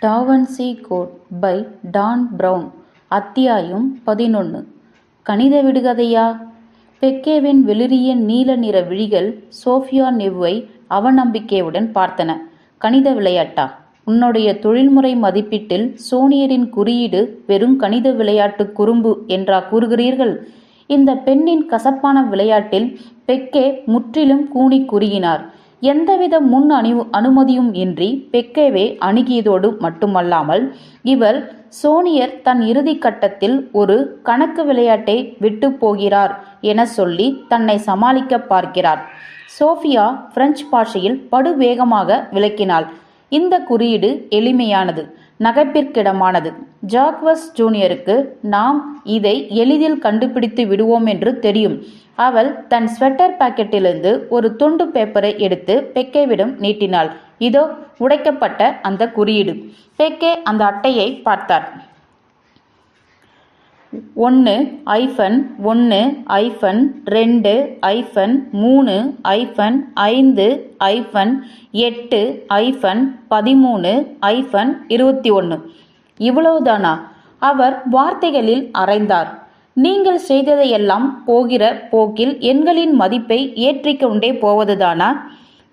டா Vinci Code by Dan Brown. அத்தியாயம் 11. கணித விடுகதையா? பெக்கேவின் வெளிரிய நீல நிற விழிகள் சோஃபியா நெவ்வை அவநம்பிக்கையுடன் பார்த்தன. கணித விளையாட்டா? உன்னுடைய தொழில்முறை மதிப்பீட்டில் சோனியரின் குறியீடு வெறும் கணித விளையாட்டு குறும்பு என்றா கூறுகிறீர்கள்? இந்த பெண்ணின் கசப்பான விளையாட்டில் பெக்கே முற்றிலும் கூனி குறுகினார். எந்தவித முன் அனுமதியும் இன்றி பெக்கேவை அணுகியதோடு மட்டுமல்லாமல், இவள் சோனியர் தன் இறுதி கட்டத்தில் ஒரு கணக்கு விளையாட்டை விட்டு போகிறார் என சொல்லி தன்னை சமாளிக்க பார்க்கிறார். சோஃபியா பிரெஞ்சு பாஷையில் படுவேகமாக விளக்கினாள். இந்த குறியீடு எளிமையானது, நகைப்பிற்கிடமானது. ஜாக்வஸ் ஜூனியருக்கு நாம் இதை எளிதில் கண்டுபிடித்து விடுவோம் என்று தெரியும். அவள் தன் ஸ்வெட்டர் பாக்கெட்டிலிருந்து ஒரு துண்டு பேப்பரை எடுத்து பெக்கேவிடம் நீட்டினாள். இதோ உடைக்கப்பட்ட அந்த குறியீடு. பெக்கே அந்த அட்டையை பார்த்தார். 1-3-1-2-3-8-13-21. இவ்வளவுதானா? அவர் வார்த்தைகளில் அரைந்தார். நீங்கள் செய்ததையெல்லாம் போகிற போக்கில் எண்களின் மதிப்பை ஏற்றிக்கொண்டே போவதுதானா?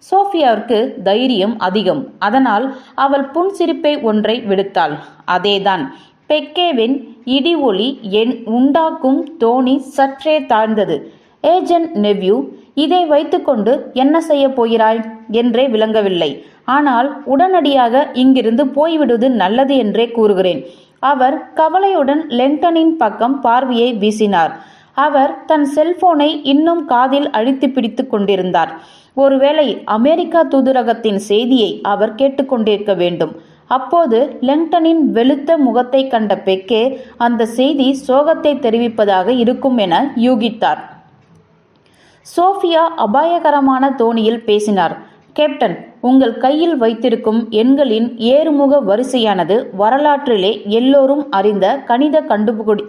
சோஃபியாவிற்கு தைரியம் அதிகம். அதனால் அவள் புன்சிரிப்பை ஒன்றை விடுத்தாள். அதேதான். பெக்கேவின் இடி ஒலி உண்டாக்கும் தோணி சற்றே தாழ்ந்தது. ஏஜென்ட் நெவ்யூ, இதை வைத்துக்கொண்டு என்ன செய்ய போகிறாய் என்றே விளங்கவில்லை. ஆனால் உடனடியாக இங்கிருந்து போய்விடுவது நல்லது என்றே கூறுகிறேன். அவர் கவலையுடன் லெங்டனின் பக்கம் பார்வையை வீசினார். அவர் தன் செல்போனை இன்னும் காதில் அழித்து பிடித்து கொண்டிருந்தார். ஒருவேளை அமெரிக்கா தூதரகத்தின் செய்தியை அவர் கேட்டுக்கொண்டிருக்க வேண்டும். அப்போது லெங்டனின் வெளுத்த முகத்தை கண்ட பெக்கே அந்த செய்தி சோகத்தை தெரிவிப்பதாக இருக்கும் என யூகித்தார். சோஃபியா அபாயகரமான தோணியில் பேசினார். கேப்டன், உங்கள் கையில் வைத்திருக்கும் எண்களின் ஏறுமுக வரிசையானது வரலாற்றிலே எல்லோரும் அறிந்த கணித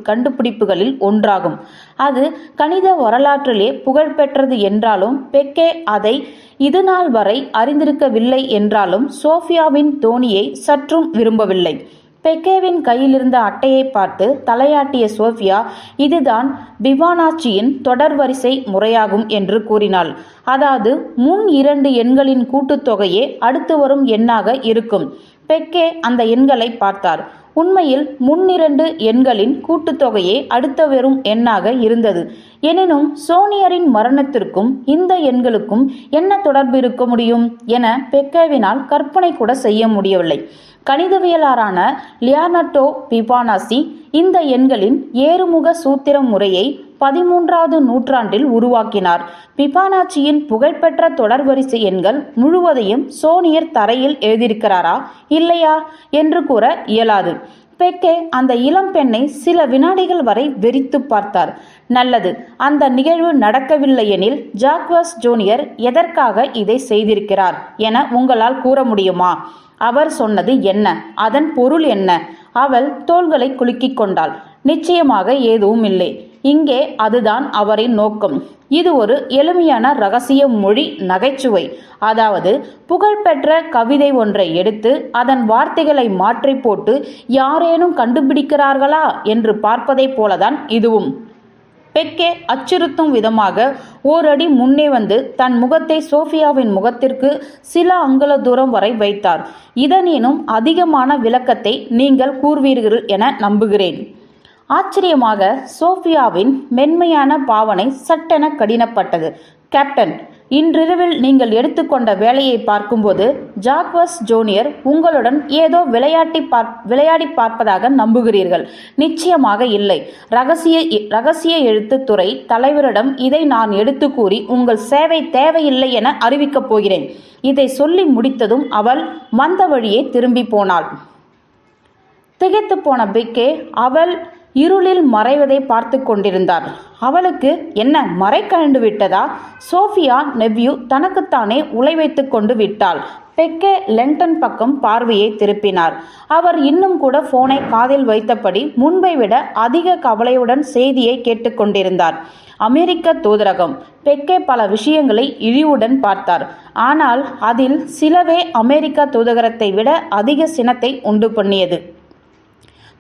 கண்டுபிடிப்புகளில் ஒன்றாகும். அது கணித வரலாற்றிலே புகழ்பெற்றது என்றாலும் பெக்கே அதை இதுநாள் வரை அறிந்திருக்கவில்லை என்றாலும் சோஃபியாவின் தோணியை சற்றும் விரும்பவில்லை. பெக்கேவின் கையிலிருந்த அட்டையை பார்த்து தலையாட்டிய சோஃபியா, இதுதான் பிபானாச்சியின் தொடர் வரிசை முறையாகும் என்று கூறினாள். அதாவது முன் 2 எண்களின் கூட்டுத்தொகையே அடுத்து வரும் எண்ணாக இருக்கும். பெக்கே அந்த எண்களை பார்த்தார். உண்மையில் முன் 2 எண்களின் கூட்டுத்தொகையே அடுத்த வரும் எண்ணாக இருந்தது. எனினும் சோனியரின் மரணத்திற்கும் இந்த எண்களுக்கும் என்ன தொடர்பு இருக்க முடியும் என பெக்கேவினால் கற்பனை கூட செய்ய முடியவில்லை. கணிதவியலாளரான லியோனார்டோ பிபானாசி இந்த எண்களின் ஏறுமுக சூத்திர முறையை 13வது நூற்றாண்டில் உருவாக்கினார். பிபானாச்சியின் புகழ்பெற்ற தொடர்வரிசை எண்கள் முழுவதையும் சோனியர் தரையில் எழுதியிருக்கிறாரா இல்லையா என்று கூற இயலாது. பெக்கே அந்த இளம் பெண்ணை சில வினாடிகள் வரை வெறித்து பார்த்தார். நல்லது, அந்த நிகழ்வு நடக்கவில்லை எனில் ஜாக்வஸ் ஜூனியர் எதற்காக இதை செய்திருக்கிறார் என உங்களால் கூற முடியுமா? அவர் சொன்னது என்ன? அதன் பொருள் என்ன? அவள் தோள்களை குலுக்கிக் கொண்டாள். நிச்சயமாக எதுவும் இல்லை. இங்கே அதுதான் அவரின் நோக்கம். இது ஒரு எளிமையான இரகசிய மொழி நகைச்சுவை. அதாவது புகழ்பெற்ற கவிதை ஒன்றை எடுத்து அதன் வார்த்தைகளை மாற்றி போட்டு யாரேனும் கண்டுபிடிக்கிறார்களா என்று பார்ப்பதைப் போலதான் இதுவும். பெக்கே அச்சுறுத்தும் விதமாக ஓரடி முன்னே வந்து தன் முகத்தை சோஃபியாவின் முகத்திற்கு சில அங்குல தூரம் வரை வைத்தார். இதனேனும் அதிகமான விளக்கத்தை நீங்கள் கூறுவீர்கள் என நம்புகிறேன். ஆச்சரியமாக சோஃபியாவின் மென்மையான பாவனை சட்டென கடினப்பட்டது. கேப்டன், இன்றிரவில் நீங்கள் எடுத்துக்கொண்ட வேலையை பார்க்கும்போது ஜாக்வஸ் ஜூனியர் உங்களுடன் ஏதோ விளையாடி பார்ப்பதாக நம்புகிறீர்கள். நிச்சயமாக இல்லை. ரகசிய எழுத்துத்துறை தலைவரிடம் இதை நான் எடுத்து கூறி உங்கள் சேவை தேவையில்லை என அறிவிக்கப் போகிறேன். இதை சொல்லி முடித்ததும் அவள் வந்த வழியே திரும்பி போனாள். திகைத்து போன பெக்கே அவள் இருளில் மறைவதை பார்த்து கொண்டிருந்தார். அவளுக்கு என்ன மறை கழண்டு விட்டதா? சோஃபியா நெவ்யூ தனக்குத்தானே உலை வைத்து கொண்டு விட்டாள். பெக்கே லெங்டன் பக்கம் பார்வையை திருப்பினார். அவர் இன்னும் கூட போனை காதில் வைத்தபடி முன்பை விட அதிக கவலையுடன் செய்தியை கேட்டுக்கொண்டிருந்தார். அமெரிக்க தூதரகம். பெக்கே பல விஷயங்களை இழிவுடன் பார்த்தார். ஆனால் அதில் சிலவே அமெரிக்க தூதரகத்தை விட அதிக சினத்தை உண்டு பண்ணியது.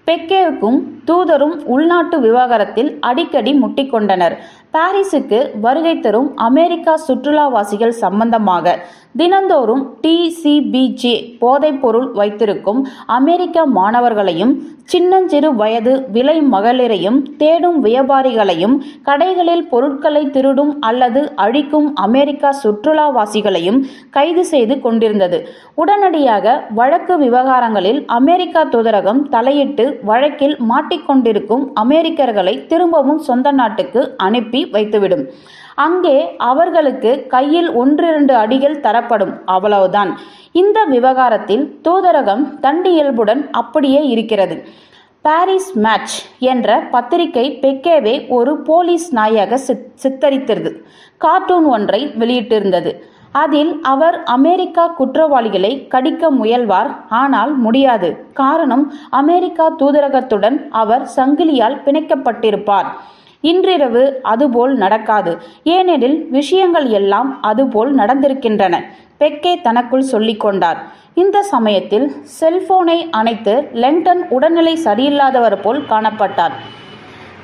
பெக்கேவுக்கும் தூதரும் உள்நாட்டு விவகாரத்தில் அடிக்கடி முட்டிக்கொண்டனர். பாரிஸுக்கு வருகை தரும் அமெரிக்கா சுற்றுலாவாசிகள் சம்பந்தமாக தினந்தோறும் டிசிபிஜே போதைப்பொருள் வைத்திருக்கும் அமெரிக்க மாணவர்களையும் சின்னஞ்சிறு வயது விலை மகளிரையும் தேடும் வியாபாரிகளையும் கடைகளில் பொருட்களை திருடும் அல்லது அழிக்கும் அமெரிக்கா சுற்றுலாவாசிகளையும் கைது செய்து கொண்டிருந்தது. உடனடியாக வழக்கு விவகாரங்களில் அமெரிக்கா தூதரகம் தலையிட்டு வழக்கில் மாட்டிக்கொண்டிருக்கும் அமெரிக்கர்களை திரும்பவும் சொந்த நாட்டுக்கு அனுப்பி வைத்துவிடும். அங்கே அவர்களுக்கு கையில் 1-2 அடிகள் தரப்படும், அவ்வளவுதான். இந்த விவகாரத்தில் தூதரகம் தண்டியல்புடன் அப்படியே இருக்கிறது. பாரிஸ் மேட்ச் என்ற பத்திரிகை பெக்கேவை ஒரு போலீஸ் நாயாக சித்தரித்தது கார்ட்டூன் ஒன்றை வெளியிட்டிருந்தது. அதில் அவர் அமெரிக்கா குற்றவாளிகளை கடிக்க முயல்வார், ஆனால் முடியாது. காரணம், அமெரிக்கா தூதரகத்துடன் அவர் சங்கிலியால் பிணைக்கப்பட்டிருப்பார். இன்றிரவு அதுபோல் நடக்காது, ஏனெனில் விஷயங்கள் எல்லாம் அதுபோல் நடந்திருக்கின்றன, பெக்கே தனக்குள் சொல்லிக்கொண்டார். இந்த சமயத்தில் செல்போனை அணைத்து லெங்டன் உடல்நிலை சரியில்லாதவர் போல் காணப்பட்டார்.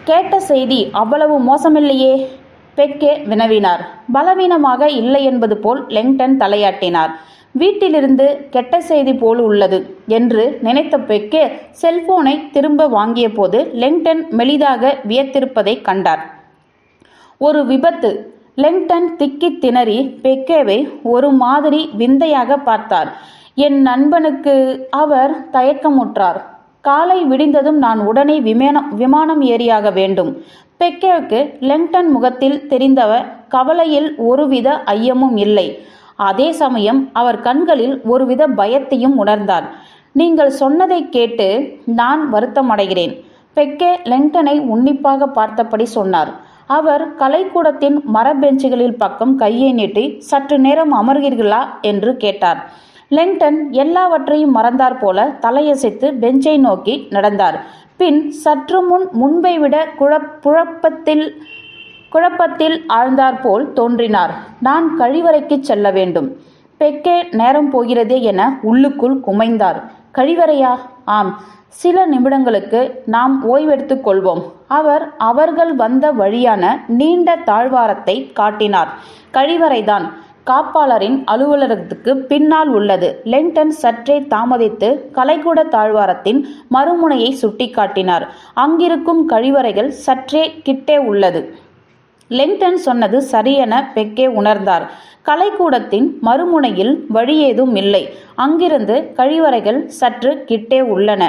கேட்ட செய்தி அவ்வளவு மோசமில்லையே? பெக்கே வினவினார். பலவீனமாக இல்லை என்பது போல் லெங்டன் தலையாட்டினார். வீட்டிலிருந்து கெட்ட செய்தி போல் உள்ளது என்று நினைத்த பெக்கே செல்போனை திரும்ப வாங்கிய போது லெங்டன் மெலிதாக வியத்திருப்பதை கண்டார். ஒரு விபத்து. லெங்டன் திக்கி திணறி பெக்கேவை ஒரு மாதிரி விந்தையாக பார்த்தார். என் நண்பனுக்கு அவர் தயக்கமுற்றார். காலை விடிந்ததும் நான் உடனே விமானம் ஏறியாக வேண்டும். பெக்கேவுக்கு லெங்டன் முகத்தில் தெரிந்தவ கவலையில் ஒருவித ஐயமும் இல்லை. அதே சமயம் அவர் கண்களில் ஒருவித பயத்தையும் உணர்ந்தார். நீங்கள் சொன்னதை கேட்டு நான் வருத்தமடைகிறேன். பெக்கே லெங்டனை உன்னிப்பாக பார்த்தபடி சொன்னார். அவர் கலைக்கூடத்தின் மரபெஞ்சுகளில் பக்கம் கையை நீட்டி சற்று நேரம் அமர்கிறீர்களா என்று கேட்டார். லெங்டன் எல்லாவற்றையும் மறந்தார் போல தலையசைத்து பெஞ்சை நோக்கி நடந்தார். பின் சற்று முன்பை விட குழப்பத்தில் ஆழ்ந்தாற்போல் தோன்றினார். நான் கழிவறைக்கு செல்ல வேண்டும். பெக்கே நேரம் போகிறதே என உள்ளுக்குள் குமைந்தார். கழிவறையா? ஆம், சில நிமிடங்களுக்கு நாம் ஓய்வெடுத்துக் கொள்வோம். அவர்கள் வந்த வழியான நீண்ட தாழ்வாரத்தை காட்டினார். கழிவறைதான். காப்பாளரின் அலுவலகத்துக்கு பின்னால் உள்ளது. லெங்டன் சற்றே தாமதித்து கலைக்கூட தாழ்வாரத்தின் மறுமுனையை சுட்டிக்காட்டினார். அங்கிருக்கும் கழிவறைகள் சற்றே கிட்டே உள்ளது. லெங்டன் சொன்னது சரியென பெக்கே உணர்ந்தார். கலைக்கூடத்தின் மறுமுனையில் வழியேதும் இல்லை. அங்கிருந்து கழிவறைகள் சற்று கிட்டே உள்ளன.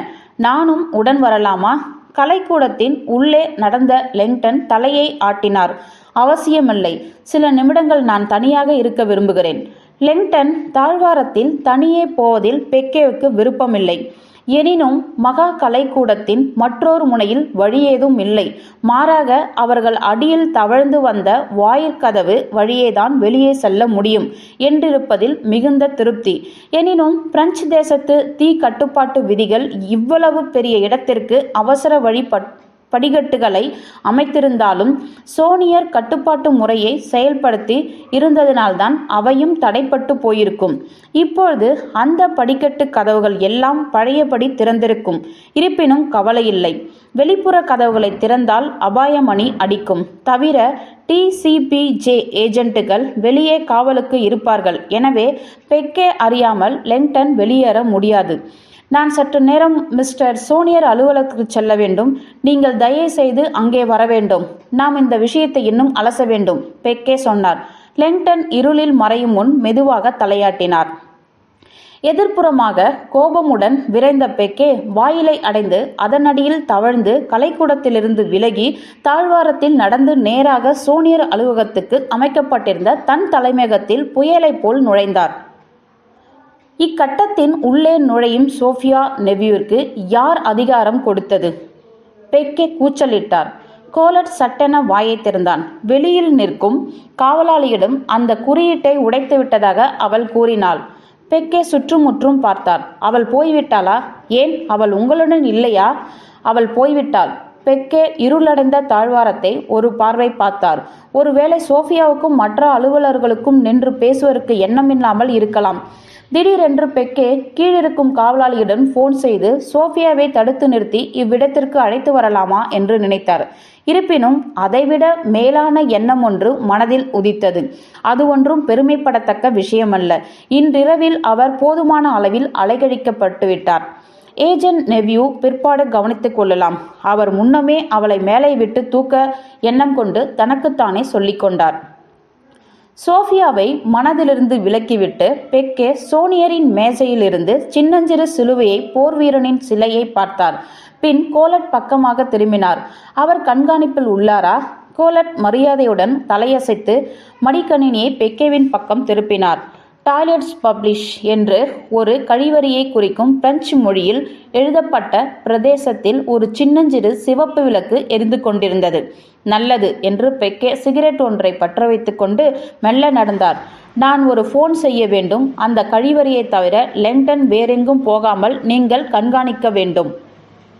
நானும் உடன் வரலாமா? கலைக்கூடத்தின் உள்ளே நடந்த லெங்டன் தலையை ஆட்டினார். அவசியமில்லை. சில நிமிடங்கள் நான் தனியாக இருக்க விரும்புகிறேன். லெங்டன் தாழ்வாரத்தில் தனியே போவதில் பெக்கேவுக்கு விருப்பமில்லை. எனினும் மகா கலைக்கூடத்தின் மற்றொரு முனையில் வழியேதும் இல்லை. மாறாக அவர்கள் அடியில் தவழ்ந்து வந்த வாயிற்கதவு வழியேதான் வெளியே செல்ல முடியும் என்றிருப்பதில் மிகுந்த திருப்தி. எனினும் பிரெஞ்சு தேசத்து தீ கட்டுப்பாட்டு விதிகள் இவ்வளவு பெரிய இடத்திற்கு அவசர வழி படிக்கட்டுகளை அமைத்திருந்தாலும் சோனியர் கட்டுப்பாட்டு முறையை செயல்படுத்தி இருந்ததினால்தான் அவையும் தடைப்பட்டு போயிருக்கும். இப்பொழுது அந்த படிக்கட்டு கதவுகள் எல்லாம் பழையபடி திறந்திருக்கும். இருப்பினும் கவலையில்லை. வெளிப்புற கதவுகளை திறந்தால் அபாயமணி அடிக்கும். தவிர டிசிபிஜே ஏஜென்ட்டுகள் வெளியே காவலுக்கு இருப்பார்கள். எனவே பெக்கே அறியாமல் லெங்டன் வெளியேற முடியாது. நான் சற்று நேரம் மிஸ்டர் சோனியர் அலுவலகத்துக்கு செல்ல வேண்டும். நீங்கள் தயவு செய்து அங்கே வர வேண்டும். நாம் இந்த விஷயத்தை இன்னும் அலச வேண்டும், பெக்கே சொன்னார். லெங்டன் இருளில் மறையும் முன் மெதுவாக தலையாட்டினார். எதிர்ப்புறமாக கோபமுடன் விரைந்த பெக்கே வாயிலை அடைந்து அதனடியில் தவழ்ந்து கலைக்கூடத்திலிருந்து விலகி தாழ்வாரத்தில் நடந்து நேராக சோனியர் அலுவலகத்துக்கு அமைக்கப்பட்டிருந்த தன் தலைமையகத்தில் புயலை போல் நுழைந்தார். இக்கட்டத்தின் உள்ளே நுழையும் சோஃபியா நெவியூருக்கு யார் அதிகாரம் கொடுத்தது? பெக்கே கூச்சலிட்டார். கோலட் சட்டென வாயை திறந்தான். வெளியில் நிற்கும் காவலாளியிடம் அந்த குறியீட்டை உடைத்து விட்டதாக அவள் கூறினாள். பெக்கே சுற்றுமுற்றும் பார்த்தார். அவள் போய்விட்டாளா? ஏன், அவள் உங்களுடன் இல்லையா? அவள் போய்விட்டாள். பெக்கே இருளடைந்த தாழ்வாரத்தை ஒரு பார்வை பார்த்தார். ஒருவேளை சோஃபியாவுக்கும் மற்ற அலுவலர்களுக்கும் நின்று பேசுவதற்கு எண்ணமில்லாமல் இருக்கலாம். திடீரென்று பெக்கே கீழிருக்கும் காவலாளியிடம் போன் செய்து சோஃபியாவை தடுத்து நிறுத்தி இவ்விடத்திற்கு அழைத்து வரலாமா என்று நினைத்தார். இருப்பினும் அதைவிட மேலான எண்ணம் ஒன்று மனதில் உதித்தது. அது ஒன்றும் பெருமைப்படத்தக்க விஷயமல்ல. இன்றிரவில் அவர் போதுமான அளவில் அலைகழிக்கப்பட்டுவிட்டார். ஏஜென்ட் நெவ்யூ பிற்பாடு கவனித்துக் கொள்ளலாம். அவர் முன்னமே அவளை மேலே விட்டு தூக்க எண்ணம் கொண்டு தனக்குத்தானே சொல்லிக்கொண்டார். சோஃபியாவை மனதிலிருந்து விலக்கிவிட்டு பெக்கே சோனியரின் மேசையிலிருந்து சின்னஞ்சிறு சிலுவையை போர்வீரனின் சிலையை பார்த்தார். பின் கோலட் பக்கமாக திரும்பினார். அவர் கண்காணிப்பில் உள்ளாரா? கோலட் மரியாதையுடன் தலையசைத்து மடிக்கணினியை பெக்கேவின் பக்கம் திருப்பினார். டாய்லெட்ஸ் பப்ளிஷ் என்று ஒரு கழிவறையை குறிக்கும் பிரெஞ்சு மொழியில் எழுதப்பட்ட பிரதேசத்தில் ஒரு சின்னஞ்சிறு சிவப்பு விளக்கு எரிந்து கொண்டிருந்தது. நல்லது என்று பெக்கே சிகரெட் ஒன்றை பற்ற வைத்து கொண்டு மெல்ல நடந்தார். நான் ஒரு போன் செய்ய வேண்டும். அந்த கழிவறையை தவிர லண்டன் வேறெங்கும் போகாமல் நீங்கள் கண்காணிக்க வேண்டும்.